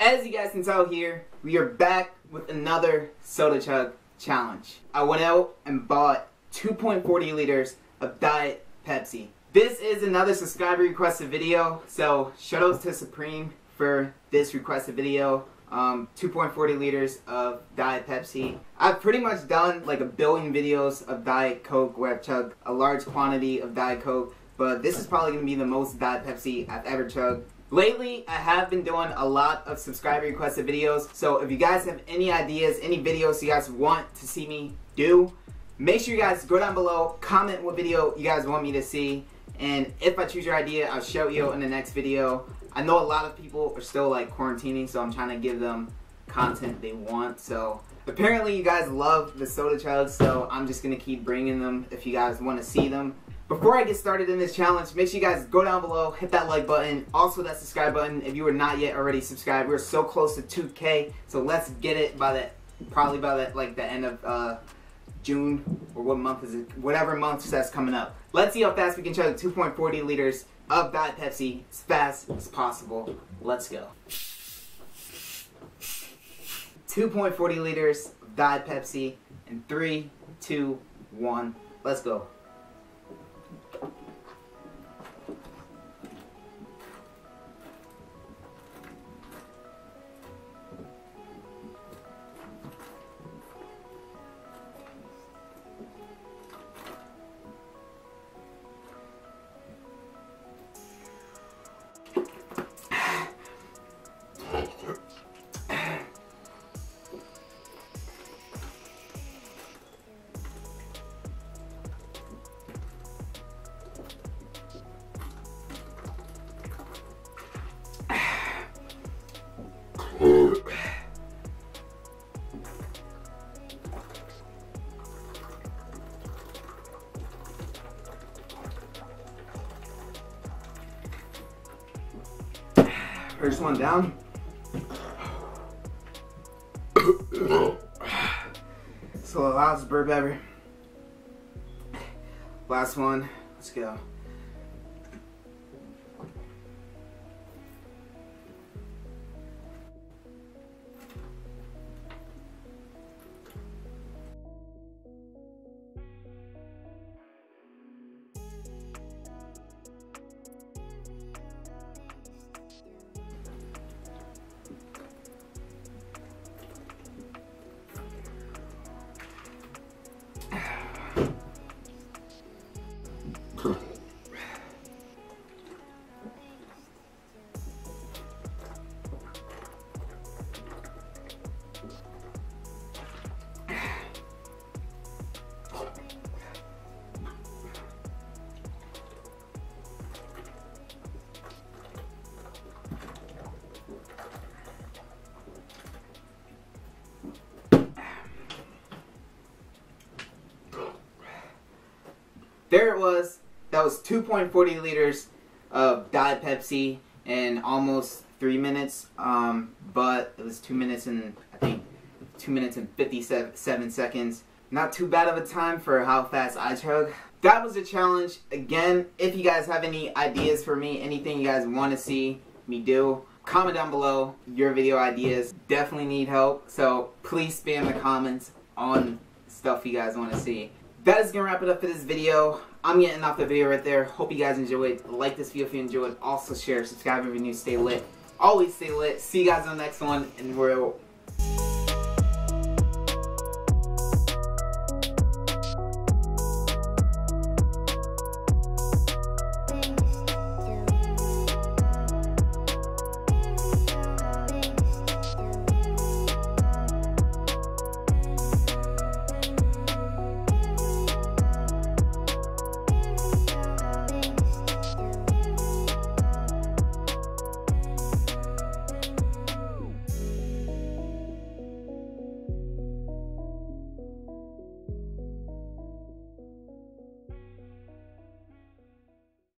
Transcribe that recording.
As you guys can tell here, we are back with another soda chug challenge. I went out and bought 2.40 liters of Diet Pepsi. This is another subscriber requested video, so shout out to Supreme for this requested video. 2.40 liters of Diet Pepsi. I've pretty much done like 1 billion videos of Diet Coke where I've chugged a large quantity of Diet Coke, but this is probably going to be the most Diet Pepsi I've ever chugged. Lately, I have been doing a lot of subscriber requested videos, so if you guys have any ideas, any videos you guys want to see me do, make sure you guys go down below, comment what video you guys want me to see, and if I choose your idea, I'll show you in the next video. I know a lot of people are still like quarantining, so I'm trying to give them content they want. So apparently you guys love the soda chugs, so I'm just going to keep bringing them if you guys want to see them. Before I get started in this challenge, make sure you guys go down below, hit that like button, also that subscribe button if you are not yet already subscribed. We're so close to 2K, so let's get it by that, probably by that, like the end of June, or what month is it? Whatever month that's coming up. Let's see how fast we can chug 2.40 liters of Diet Pepsi as fast as possible. Let's go. 2.40 liters of Diet Pepsi in 3, 2, 1. Let's go. First one down. So the loudest burp ever. Last one. Let's go. There it was. That was 2.40 liters of Diet Pepsi in almost 3 minutes. But it was 2 minutes and I think 2 minutes and 57 seconds. Not too bad of a time for how fast I chug. That was a challenge. Again, if you guys have any ideas for me, anything you guys want to see me do, comment down below your video ideas. Definitely need help. So please spam the comments on stuff you guys want to see. That is going to wrap it up for this video. I'm getting off the video right there. Hope you guys enjoyed. Like this video if you enjoyed. Also share, subscribe if you're new. Stay lit. Always stay lit. See you guys on the next one. And we'll